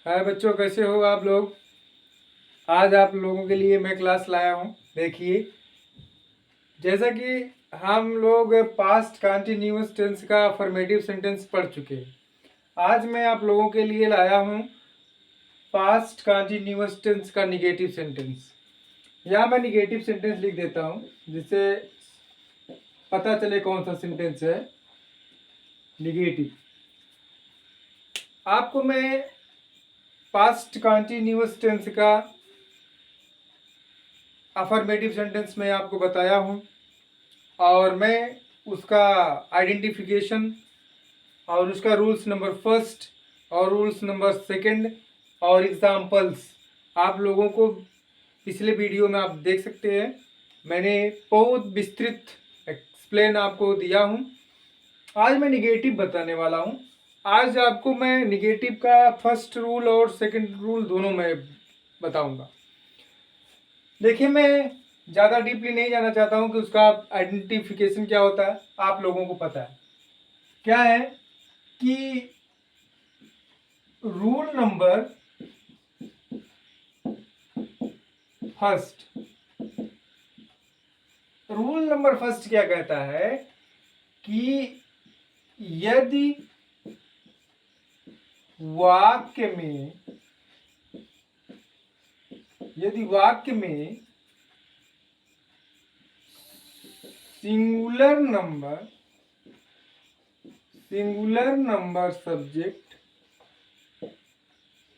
हाय बच्चों, कैसे हो आप लोग। आज आप लोगों के लिए मैं क्लास लाया हूँ। देखिए, जैसा कि हम लोग पास्ट कंटिन्यूअस टेंस का अफर्मेटिव सेंटेंस पढ़ चुके हैं, आज मैं आप लोगों के लिए लाया हूँ पास्ट कंटिन्यूअस टेंस का निगेटिव सेंटेंस। यहाँ मैं निगेटिव सेंटेंस लिख देता हूँ जिससे पता चले कौन सा सेंटेंस है निगेटिव। आपको मैं पास्ट कंटिन्यूअस टेंस का अफर्मेटिव सेंटेंस में आपको बताया हूँ और मैं उसका आइडेंटिफिकेशन और उसका रूल्स नंबर फर्स्ट और रूल्स नंबर सेकंड और एग्जाम्पल्स आप लोगों को पिछले वीडियो में आप देख सकते हैं। मैंने बहुत विस्तृत एक्सप्लेन आपको दिया हूँ। आज मैं निगेटिव बताने वाला हूँ। आज आपको मैं निगेटिव का फर्स्ट रूल और सेकंड रूल दोनों में बताऊंगा। देखिए, मैं ज़्यादा डीपली नहीं जाना चाहता हूँ कि उसका आइडेंटिफिकेशन क्या होता है, आप लोगों को पता है। क्या है कि rule number first, rule number first क्या कहता है कि यदि वाक्य में सिंगुलर नंबर सब्जेक्ट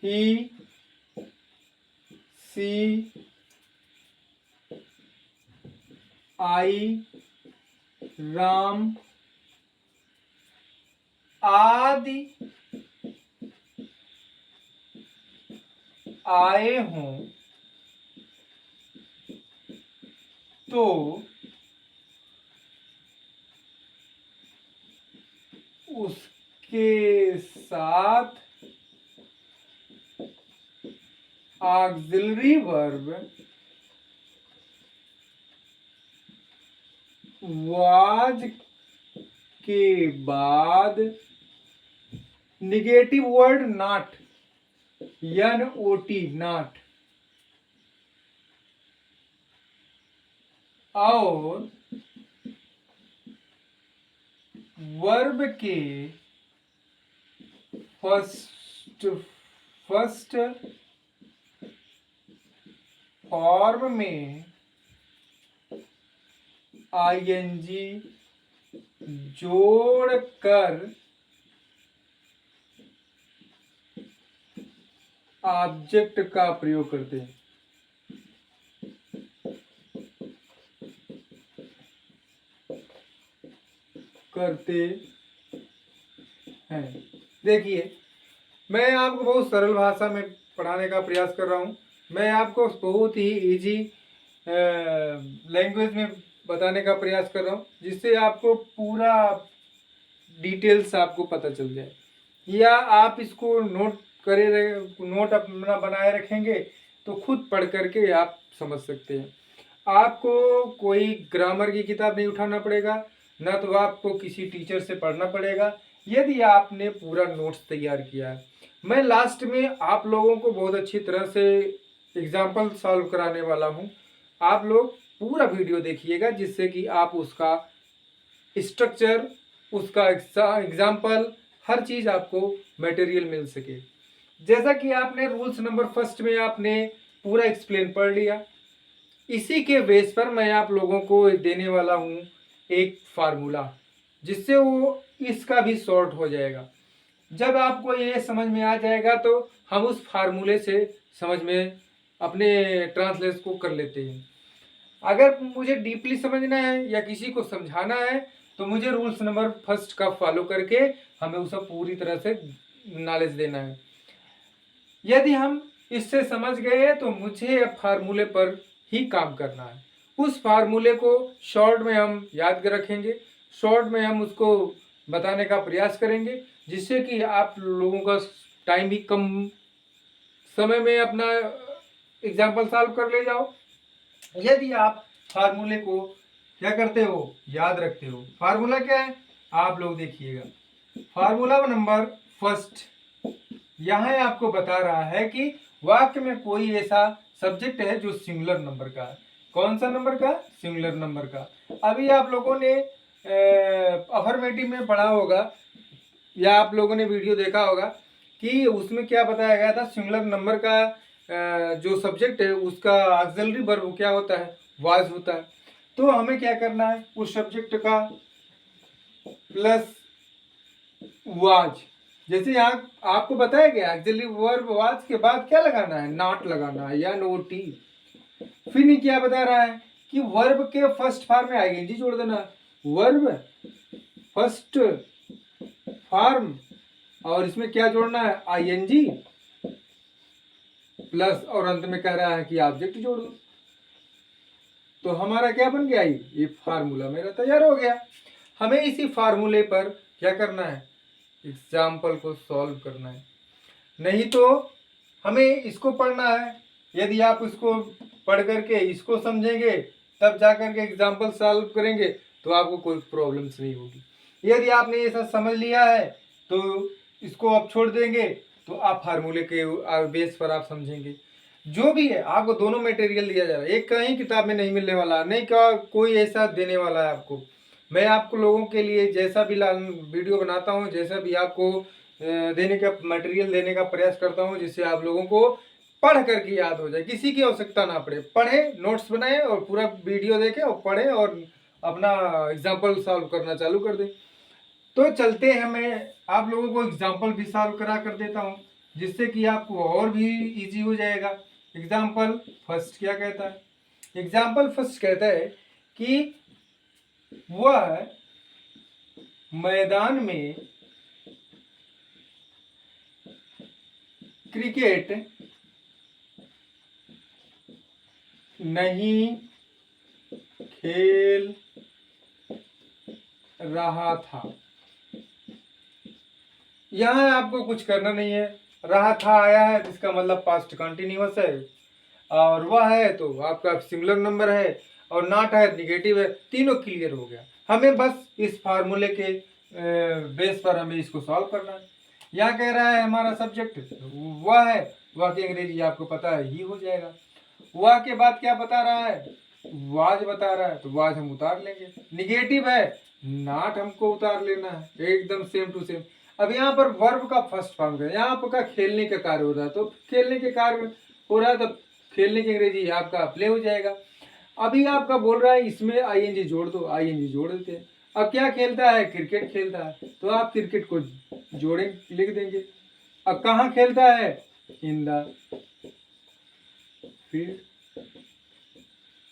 ही, सी, आई, राम आदि आए हों तो उसके साथ ऑक्सिलरी वर्ब वाज के बाद negative word not, NOT not, और वर्ब के फर्स्ट फॉर्म में ING जोड़कर ऑब्जेक्ट का प्रयोग करते हैं। देखिए, मैं आपको बहुत सरल भाषा में पढ़ाने का प्रयास कर रहा हूँ। मैं आपको बहुत ही इजी लैंग्वेज में बताने का प्रयास कर रहा हूँ जिससे आपको पूरा डिटेल्स आपको पता चल जाए, या आप इसको नोट अपना बनाए रखेंगे तो खुद पढ़ करके आप समझ सकते हैं। आपको कोई ग्रामर की किताब नहीं उठाना पड़ेगा, ना तो आपको किसी टीचर से पढ़ना पड़ेगा यदि आपने पूरा नोट्स तैयार किया है। मैं लास्ट में आप लोगों को बहुत अच्छी तरह से एग्जाम्पल सॉल्व कराने वाला हूँ। आप लोग पूरा वीडियो देखिएगा जिससे कि आप उसका स्ट्रक्चर, उसका एग्जाम्पल, हर चीज़ आपको मटेरियल मिल सके। जैसा कि आपने रूल्स नंबर फर्स्ट में आपने पूरा एक्सप्लेन पढ़ लिया, इसी के बेस पर मैं आप लोगों को देने वाला हूँ एक फार्मूला जिससे वो इसका भी सॉर्ट हो जाएगा। जब आपको ये समझ में आ जाएगा तो हम उस फार्मूले से समझ में अपने ट्रांसलेट को कर लेते हैं। अगर मुझे डीपली समझना है या किसी को समझाना है तो मुझे रूल्स नंबर फर्स्ट का फॉलो करके हमें उसे पूरी तरह से नॉलेज देना है। यदि हम इससे समझ गए तो मुझे फार्मूले पर ही काम करना है। उस फार्मूले को शॉर्ट में हम याद रखेंगे, शॉर्ट में हम उसको बताने का प्रयास करेंगे जिससे कि आप लोगों का टाइम भी कम समय में अपना एग्जाम्पल सॉल्व कर ले जाओ। यदि आप फार्मूले को क्या करते हो, याद रखते हो। फार्मूला क्या है आप लोग देखिएगा। फार्मूला नंबर फर्स्ट, यहाँ आपको बता रहा है कि वाक्य में कोई ऐसा सब्जेक्ट है जो सिंगुलर नंबर का है। कौन सा नंबर का? सिंगुलर नंबर का। अभी आप लोगों ने अफर्मेटिव में पढ़ा होगा या आप लोगों ने वीडियो देखा होगा कि उसमें क्या बताया गया था, सिंगुलर नंबर का जो सब्जेक्ट है उसका ऑक्सिलरी वर्ब क्या होता है? वाज होता है। तो हमें क्या करना है, उस सब्जेक्ट का प्लस वाज। जैसे यहाँ आपको बताया गया ऑक्सिलरी वर्ब वाज के बाद क्या लगाना है? नॉट लगाना है या नोट। फिर नहीं क्या बता रहा है कि वर्ब के फर्स्ट फॉर्म में आईएनजी जोड़ देना। वर्ब फर्स्ट फॉर्म और इसमें क्या जोड़ना है? आईएनजी प्लस और अंत में कह रहा है कि ऑब्जेक्ट जोड़ दो। तो हमारा क्या बन गया? ये फार्मूला मेरा तैयार हो गया। हमें इसी फार्मूले पर क्या करना है? एग्जाम्पल को सॉल्व करना है। नहीं तो हमें इसको पढ़ना है। यदि आप इसको पढ़ करके इसको समझेंगे तब जा करके एग्जाम्पल सॉल्व करेंगे तो आपको कोई प्रॉब्लम्स नहीं होगी। यदि आपने ये सब समझ लिया है तो इसको आप छोड़ देंगे तो आप फार्मूले के बेस पर आप समझेंगे। जो भी है आपको दोनों मटेरियल दिया जा रहा है, एक कहीं किताब में नहीं मिलने वाला, नहीं क्या कोई ऐसा देने वाला है आपको। मैं आपको लोगों के लिए जैसा भी वीडियो बनाता हूँ, जैसा भी आपको देने का मटेरियल देने का प्रयास करता हूँ जिससे आप लोगों को पढ़ करके याद हो जाए, किसी की आवश्यकता ना पड़े। पढ़े, नोट्स बनाए और पूरा वीडियो देखें और पढ़े और अपना एग्जाम्पल सॉल्व करना चालू कर दें। तो चलते हैं, मैं आप लोगों को एग्जाम्पल भी सॉल्व करा कर देता हूँ जिससे कि आपको और भी इजी हो जाएगा। एग्जाम्पल फर्स्ट क्या कहता है? एग्जाम्पल फर्स्ट कहता है कि वह मैदान में क्रिकेट नहीं खेल रहा था। यहाँ आपको कुछ करना नहीं है। रहा था आया है जिसका मतलब पास्ट कंटिन्यूअस है, और वह है तो आपका सिंगुलर नंबर है, और नॉट है निगेटिव है। तीनों क्लियर हो गया। हमें बस इस फार्मूले के बेस पर हमें इसको सॉल्व करना है। यहाँ कह रहा है हमारा सब्जेक्ट वह है, वह की अंग्रेजी आपको पता है ही हो जाएगा। वह के बाद क्या बता रहा है? वाज बता रहा है, तो वाज हम उतार लेंगे। निगेटिव है, नॉट हमको उतार लेना है, एकदम सेम टू सेम। अब यहाँ पर वर्ब का फर्स्ट फॉर्म है, यहाँ आपका खेलने का कार्य हो रहा है, तो खेलने के कार्य हो रहा है तो खेलने की अंग्रेजी आपका प्ले हो जाएगा। अभी आपका बोल रहा है इसमें आईएनजी जोड़ दो, आईएनजी जोड़ देते हैं। अब क्या खेलता है? क्रिकेट खेलता है, तो आप क्रिकेट को जोड़े लिख देंगे। अब कहाँ खेलता है? इन द फील्ड।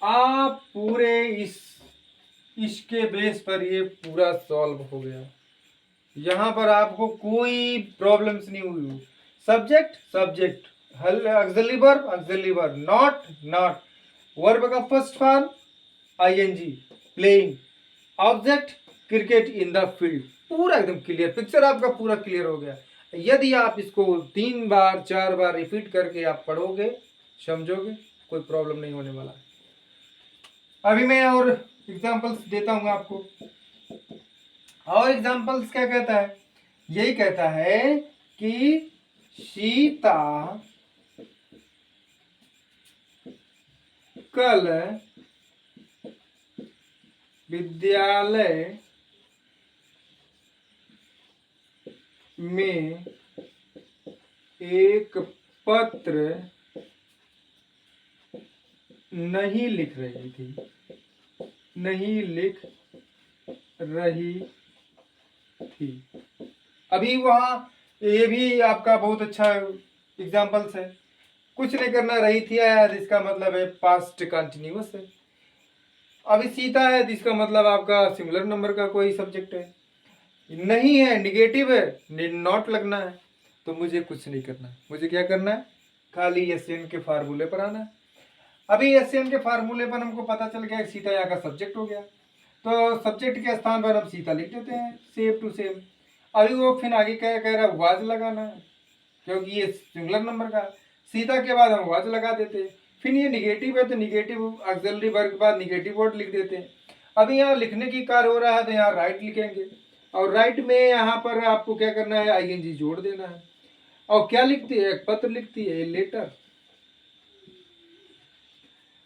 आप पूरे इसके बेस पर ये पूरा सॉल्व हो गया। यहाँ पर आपको कोई प्रॉब्लम्स नहीं हुई। Subject subject, auxiliary verb auxiliary verb, not not, verb का first form ING playing, object cricket in the field. पूरा एकदम क्लियर पिक्चर आपका पूरा क्लियर हो गया। यदि आप इसको 3 बार 4 बार रिपीट करके आप पढ़ोगे, समझोगे, कोई प्रॉब्लम नहीं होने वाला। अभी मैं और एग्जांपल्स देता हूं आपको। और एग्जांपल्स क्या कहता है? यही कहता है कि सीता कल विद्यालय में एक पत्र नहीं लिख रही थी, नहीं लिख रही थी। अभी वहां ये भी आपका बहुत अच्छा एग्जांपल्स है। कुछ नहीं करना, रही थी आया जिसका मतलब है पास्ट कंटिन्यूअस है। अभी सीता है जिसका मतलब आपका सिंगुलर नंबर का कोई सब्जेक्ट है। नहीं है, निगेटिव है, नॉट लगना है। तो मुझे कुछ नहीं करना, मुझे क्या करना है? खाली एसएन के फार्मूले पर आना है। अभी एसएन के फार्मूले पर हमको पता चल गया सीता यहाँ का सब्जेक्ट हो गया, तो सब्जेक्ट के स्थान पर हम सीता लिख देते हैं सेम टू सेम। अभी वो फिर आगे क्या कह रहा है? वाज लगाना है, क्योंकि ये सिंगुलर नंबर का। सीता के बाद हम वाज लगा देते हैं। फिर ये निगेटिव है तो निगेटिव ऑक्सिलरी वर्ब के बाद निगेटिव वर्ड लिख देते हैं। अभी यहाँ लिखने की कार्य हो रहा है तो यहाँ राइट लिखेंगे, और राइट में यहाँ पर आपको क्या करना है? आईएनजी जोड़ देना है। और क्या लिखती है, एक पत्र लिखती है, लेटर।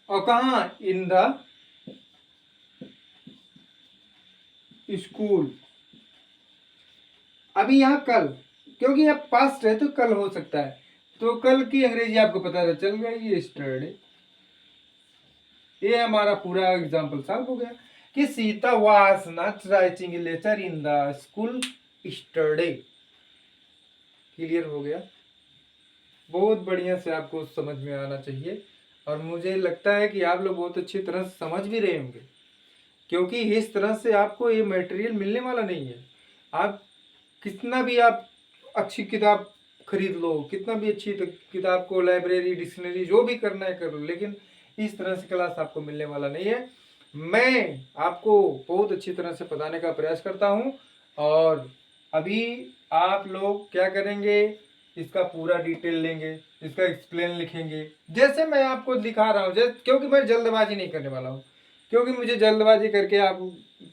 और कहा, इन द स्कूल। अभी यहाँ कल, क्योंकि अब पास्ट है तो कल हो सकता है, तो कल की अंग्रेजी आपको पता चल गया, ये स्टर्डे। ये हमारा पूरा एग्जाम्पल सॉल्व हो गया कि Sita was not writing letter in the school yesterday. Clear हो गया। बहुत बढ़िया से आपको समझ में आना चाहिए, और मुझे लगता है कि आप लोग बहुत अच्छी तरह से समझ भी रहे होंगे, क्योंकि इस तरह से आपको ये मटेरियल मिलने वाला नहीं है। आप कितना भी आप अच्छी किताब खरीद लो, कितना भी अच्छी किताब को लाइब्रेरी, डिक्शनरी, जो भी करना है कर लो, लेकिन इस तरह से क्लास आपको मिलने वाला नहीं है। मैं आपको बहुत अच्छी तरह से बताने का प्रयास करता हूँ, और अभी आप लोग क्या करेंगे, इसका पूरा डिटेल लेंगे, इसका एक्सप्लेन लिखेंगे, जैसे मैं आपको दिखा रहा हूँ, क्योंकि मैं जल्दबाजी नहीं करने वाला हूँ, क्योंकि मुझे जल्दबाजी करके आप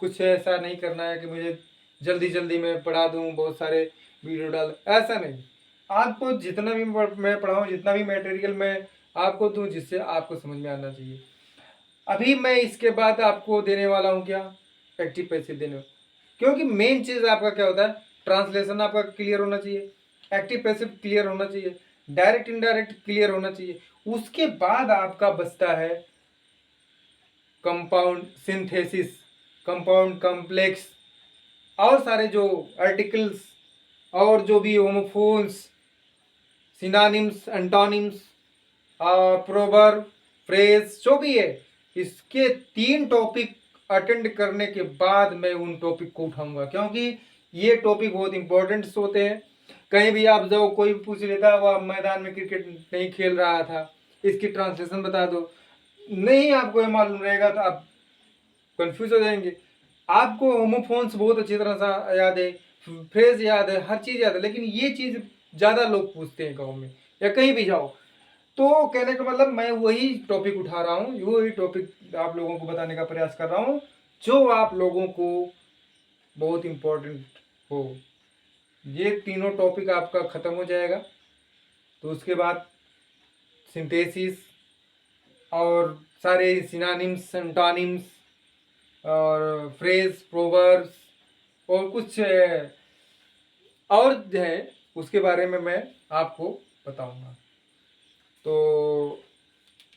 कुछ ऐसा नहीं करना है कि मुझे जल्दी जल्दी मैं पढ़ा दूँ, बहुत सारे वीडियो डाल, ऐसा नहीं। आपको जितना भी मैं पढ़ाऊँ, जितना भी मटेरियल मैं आपको दूँ, जिससे आपको समझ में आना चाहिए। अभी मैं इसके बाद आपको देने वाला हूँ क्या, एक्टिव पैसिव देने, क्योंकि मेन चीज़ आपका क्या होता है, ट्रांसलेशन आपका क्लियर होना चाहिए, एक्टिव पैसिव क्लियर होना चाहिए, डायरेक्ट इनडायरेक्ट क्लियर होना चाहिए। उसके बाद आपका बचता है कंपाउंड सिंथेसिस, कंपाउंड कॉम्प्लेक्स, और सारे जो आर्टिकल्स, और जो भी homophones, synonyms, antonyms, proverb, phrase, जो भी है, इसके 3 टॉपिक अटेंड करने के बाद मैं उन टॉपिक को उठाऊंगा, क्योंकि ये टॉपिक बहुत इंपॉर्टेंट होते हैं। कहीं भी आप जाओ, कोई पूछ लेता वह मैदान में क्रिकेट नहीं खेल रहा था, इसकी ट्रांसलेशन बता दो, नहीं आपको ये मालूम रहेगा तो आप कंफ्यूज हो जाएंगे। आपको होमोफोन्स बहुत अच्छी तरह से याद है, फ्रेज याद है, हर चीज़ याद है, लेकिन ये चीज़ ज़्यादा लोग पूछते हैं गाँव में या कहीं भी जाओ। तो कहने का मतलब मैं वही टॉपिक उठा रहा हूँ, वही टॉपिक आप लोगों को बताने का प्रयास कर रहा हूँ, जो आप लोगों को बहुत इम्पोर्टेंट हो। ये तीनों टॉपिक आपका ख़त्म हो जाएगा, तो उसके बाद सिंथेसिस और सारे सिनोनिम्स, एंटोनिम्स और फ्रेज, प्रोवर्ब्स, और कुछ और जो है उसके बारे में मैं आपको बताऊंगा। तो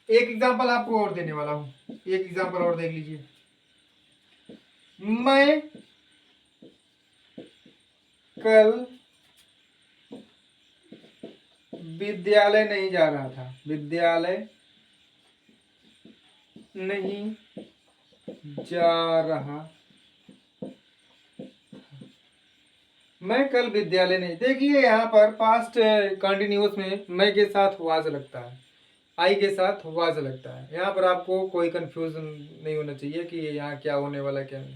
एक एग्जांपल आपको और देने वाला हूँ, एक एग्जांपल और देख लीजिए। मैं कल विद्यालय नहीं जा रहा था, विद्यालय नहीं जा रहा, मैं कल विद्यालय नहीं। देखिए यहाँ पर पास्ट कंटिन्यूअस में मैं के साथ वाज लगता है, आई के साथ वाज लगता है। यहाँ पर आपको कोई कंफ्यूजन नहीं होना चाहिए कि यहाँ क्या होने वाला क्या नहीं,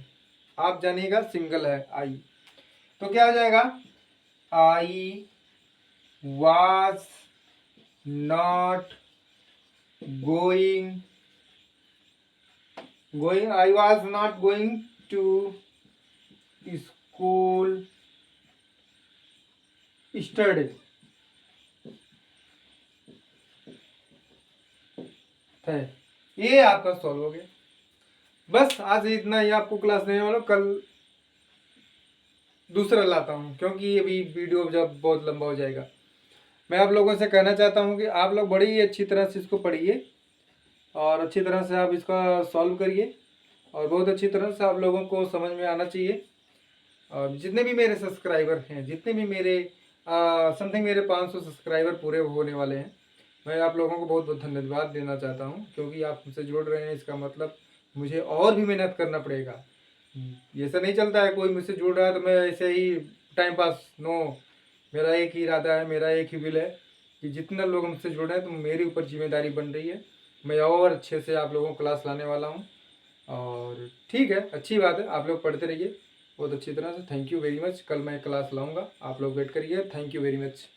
आप जानिएगा सिंगल है आई। तो क्या हो जाएगा, I was not going, I was not going to school study है। ये आपका सॉल्व हो गया। बस आज इतना ही आपको क्लास देने वाला, कल दूसरा लाता हूँ, क्योंकि अभी वीडियो जब बहुत लंबा हो जाएगा। मैं आप लोगों से कहना चाहता हूँ कि आप लोग बड़ी ही अच्छी तरह से इसको पढ़िए, और अच्छी तरह से आप इसका सॉल्व करिए, और बहुत अच्छी तरह से आप लोगों को समझ में आना चाहिए। और जितने भी मेरे सब्सक्राइबर हैं, जितने भी मेरे समथिंग मेरे 500 सब्सक्राइबर पूरे होने वाले हैं, मैं आप लोगों को बहुत बहुत धन्यवाद देना चाहता हूँ, क्योंकि आप मुझसे जुड़ रहे हैं, इसका मतलब मुझे और भी मेहनत करना पड़ेगा। ऐसा नहीं चलता है कोई मुझसे जुड़ रहा है तो मैं ऐसे ही टाइम पास, नो। मेरा एक ही इरादा है, मेरा एक ही विल है कि जितना लोग मुझसे जुड़ रहे हैं तो मेरे ऊपर जिम्मेदारी बन रही है, मैं और अच्छे से आप लोगों को क्लास लाने वाला हूँ। और ठीक है, अच्छी बात है, आप लोग पढ़ते रहिए बहुत अच्छी तरह से। Thank you very much. कल मैं क्लास लाऊंगा, आप लोग वेट करिए। Thank you very much.